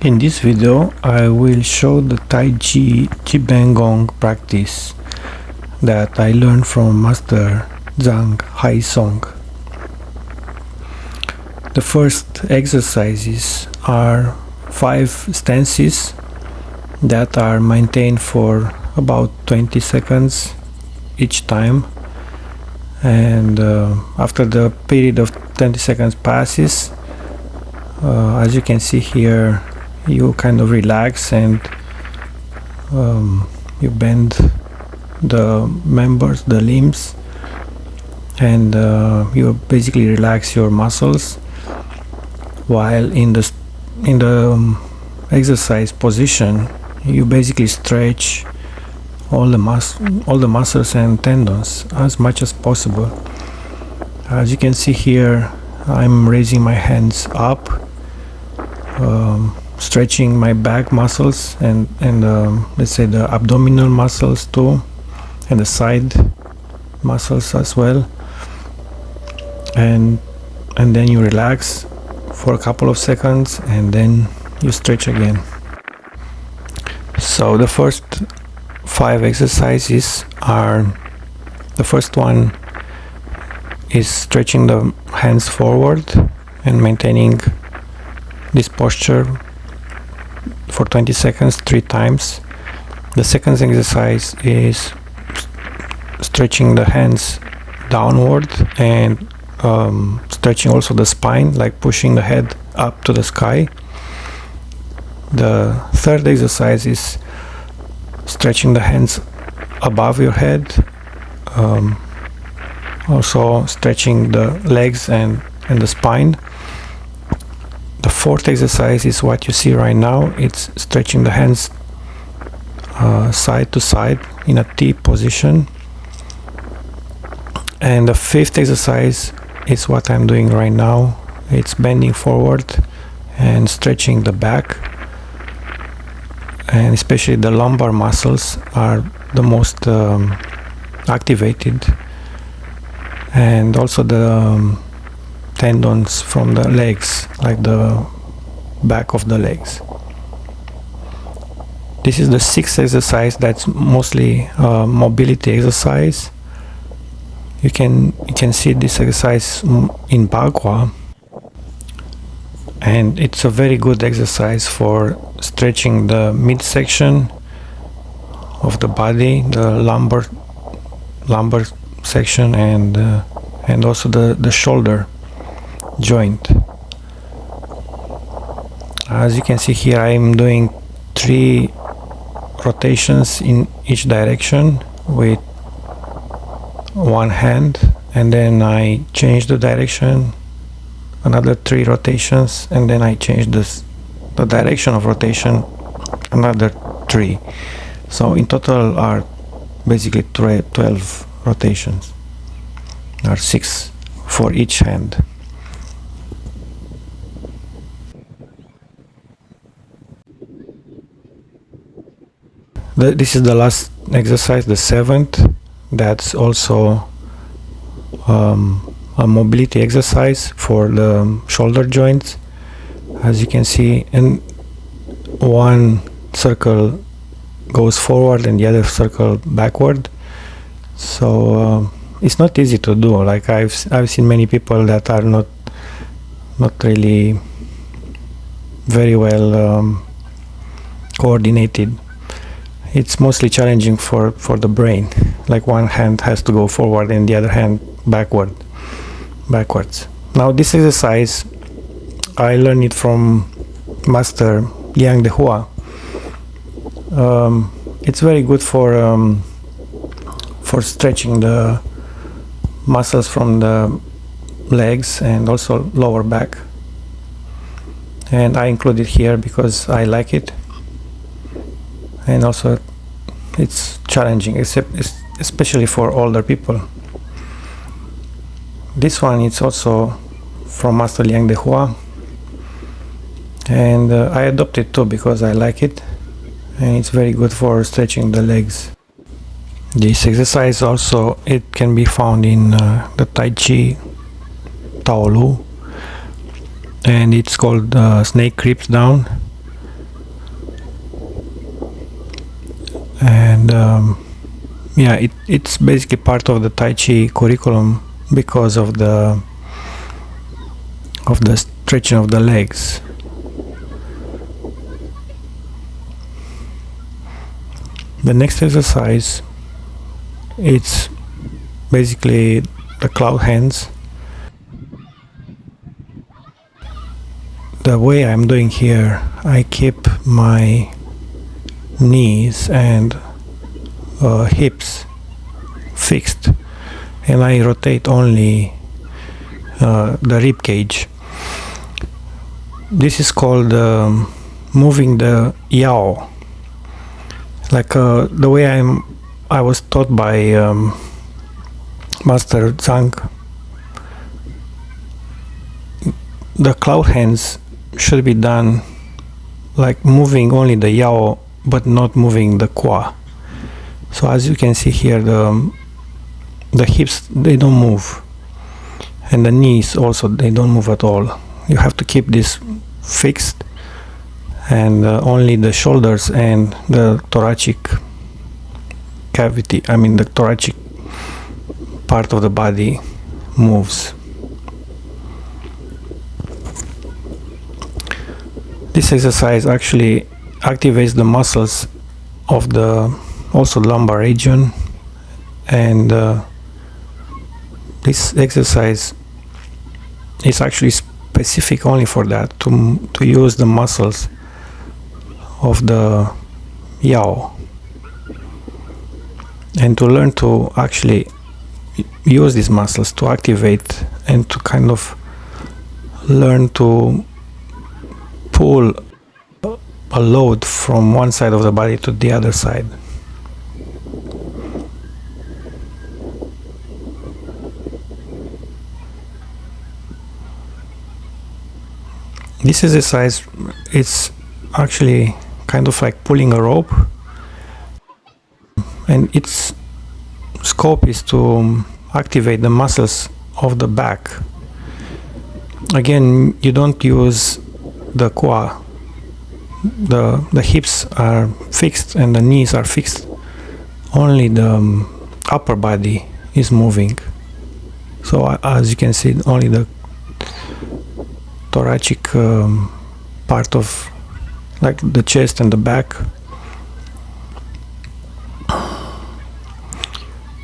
In this video, I will show the Taichi Jibengong practice that I learned from Master Zhang Haisong. The first exercises are 5 stances that are maintained for about 20 seconds each time, and after the period of 20 seconds passes, as you can see here, you kind of relax and you bend the members, the limbs, and you basically relax your muscles, while in the exercise position you basically stretch all the muscles and tendons as much as possible. As you can see here, I'm raising my hands up, stretching my back muscles and let's say the abdominal muscles too, and the side muscles as well, and then you relax for a couple of seconds and then you stretch again. So the first 5 exercises are, the first one is stretching the hands forward and maintaining this posture for 20 seconds 3 times. The second exercise is stretching the hands downward and stretching also the spine, like pushing the head up to the sky. The third exercise is stretching the hands above your head, also stretching the legs and the spine. The fourth exercise is what you see right now. It's stretching the hands side to side in a T position. And the fifth exercise is what I'm doing right now. It's bending forward and stretching the back, and especially the lumbar muscles are the most activated, and also the tendons from the legs, like the back of the legs. This is the 6th exercise. That's mostly mobility exercise. You can see this exercise in Bagua, and it's a very good exercise for stretching the midsection of the body, the lumbar section, and also the shoulder joint. As you can see here, I'm doing 3 rotations in each direction with one hand, and then I change the direction, another 3 rotations, and then I change the direction of rotation, another 3. So in total are basically 12 rotations, or 6 for each hand. This is the last exercise, the 7th. That's also a mobility exercise for the shoulder joints. As you can see, and one circle goes forward and the other circle backward. So it's not easy to do. Like I've seen many people that are not really very well coordinated. It's mostly challenging for the brain. Like one hand has to go forward and the other hand backwards. Now this exercise, I learned it from Master Liang de Hua. It's very good for stretching the muscles from the legs and also lower back. And I include it here because I like it. And also it's challenging, especially for older people. This one is also from Master Liang de Hua, and I adopted it too because I like it, and it's very good for stretching the legs. This exercise also, it can be found in the Taichi Taolu, and it's called snake creeps down. and yeah, it's basically part of the Tai Chi curriculum because of the stretching of the legs. The next exercise, it's basically the cloud hands. The way I'm doing here, I keep my knees and hips fixed, and I rotate only the rib cage. This is called moving the yao. Like the way I was taught by Master Zhang. The cloud hands should be done like moving only the yao, but not moving the kwa. So as you can see here, the hips, they don't move, and the knees also, they don't move at all. You have to keep this fixed, and only the shoulders and the thoracic cavity, I mean the thoracic part of the body moves. This exercise actually activates the muscles of the also lumbar region, and this exercise is actually specific only for that, to use the muscles of the yao, and to learn to actually use these muscles to activate and to kind of learn to pull a load from one side of the body to the other side. This exercise, it's actually kind of like pulling a rope, and its scope is to activate the muscles of the back. Again, you don't use the kwa. The hips are fixed and the knees are fixed. Only the upper body is moving. So as you can see, only the thoracic part of, like the chest and the back.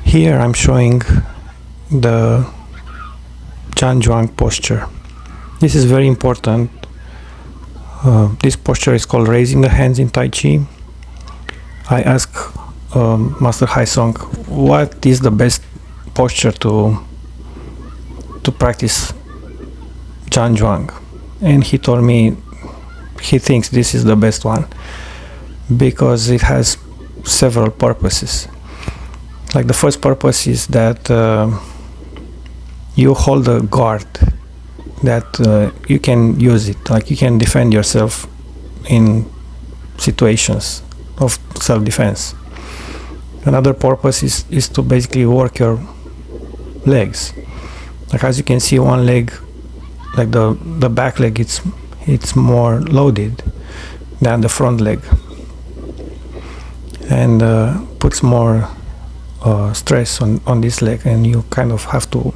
Here I'm showing the Janjang posture. This is very important. This posture is called raising the hands in Tai Chi. I asked Master Haisong, what is the best posture to practice Janjang? And he told me he thinks this is the best one because it has several purposes. Like the first purpose is that you hold a guard, that you can use it, like you can defend yourself in situations of self-defense. Another purpose is to basically work your legs. Like as you can see, one leg, like the back leg, it's more loaded than the front leg, and puts more stress on this leg, and you kind of have to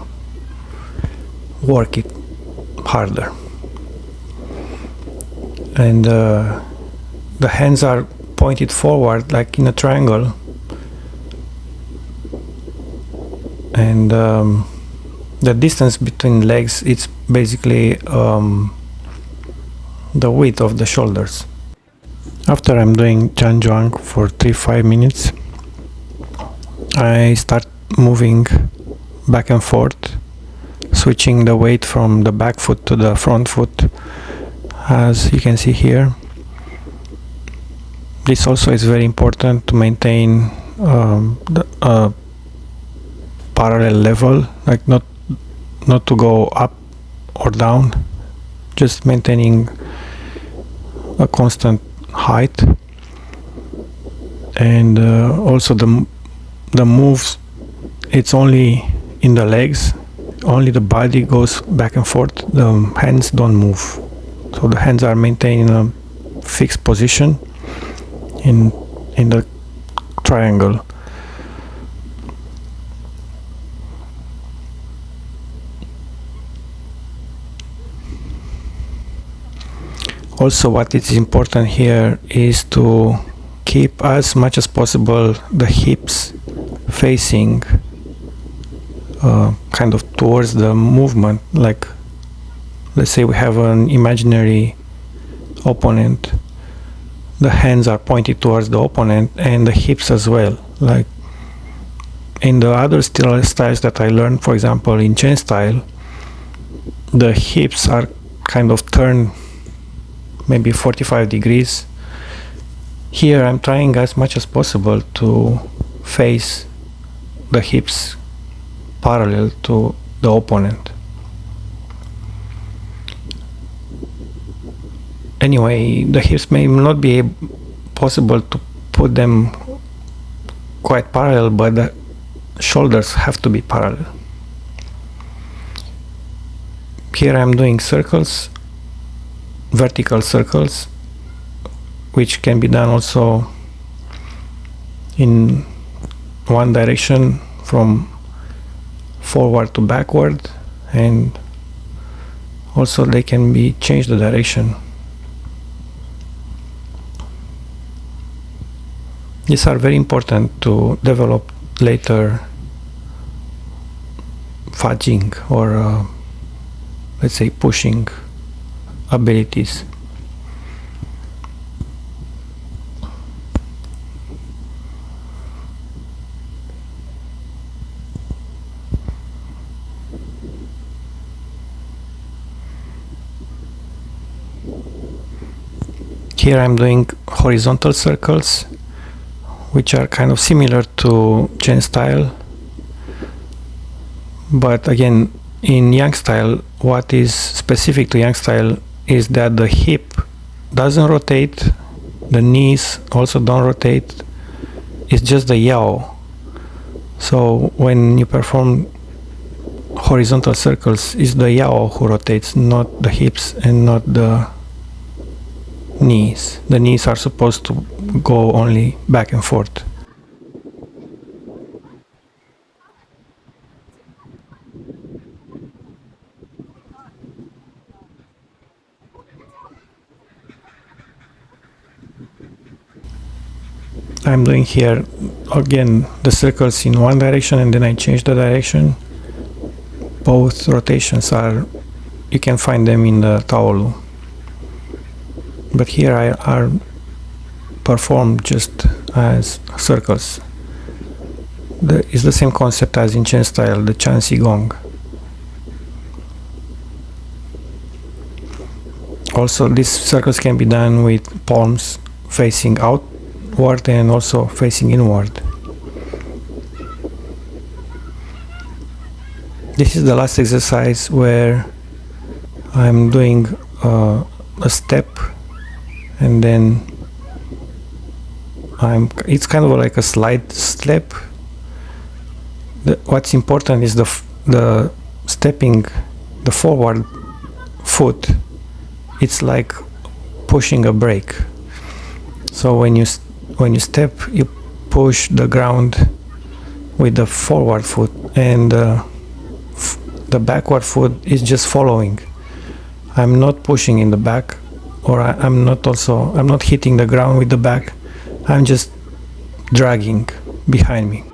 work it harder. And the hands are pointed forward like in a triangle, and the distance between legs, it's basically the width of the shoulders. After I'm doing Janjang for 3-5 minutes, I start moving back and forth, switching the weight from the back foot to the front foot, as you can see here. This also is very important to maintain the parallel level, like not to go up or down, just maintaining a constant height. And also the moves, it's only in the legs, only the body goes back and forth, the hands don't move. So the hands are maintained in a fixed position in the triangle. Also, what is important here is to keep as much as possible the hips facing kind of towards the movement. Like, let's say we have an imaginary opponent, the hands are pointed towards the opponent and the hips as well. Like in the other styles that I learned, for example in chain style, the hips are kind of turned maybe 45 degrees. Here I'm trying as much as possible to face the hips parallel to the opponent. Anyway, the hips may not be possible to put them quite parallel, but the shoulders have to be parallel. Here I'm doing circles, vertical circles, which can be done also in one direction from forward to backward, and also they can be changed the direction. These are very important to develop later fudging or let's say pushing abilities. Here I'm doing horizontal circles, which are kind of similar to chain style, but again in yang style, what is specific to yang style is that the hip doesn't rotate, the knees also don't rotate, it's just the yao. So when you perform horizontal circles, it's the yao who rotates, not the hips and not the knees. The knees are supposed to go only back and forth. I'm doing here again the circles in one direction and then I change the direction. Both rotations are, you can find them in the taolu, but here I are performed just as circles. It's the same concept as in chain style, the zhan gong. Also these circles can be done with palms facing outward and also facing inward. This is the last exercise where I'm doing a step and then it's kind of like a slide step. What's important is the stepping, the forward foot. It's like pushing a brake. So when you step, you push the ground with the forward foot, and the backward foot is just following. I'm not pushing in the back, or I'm not hitting the ground with the back. I'm just dragging behind me.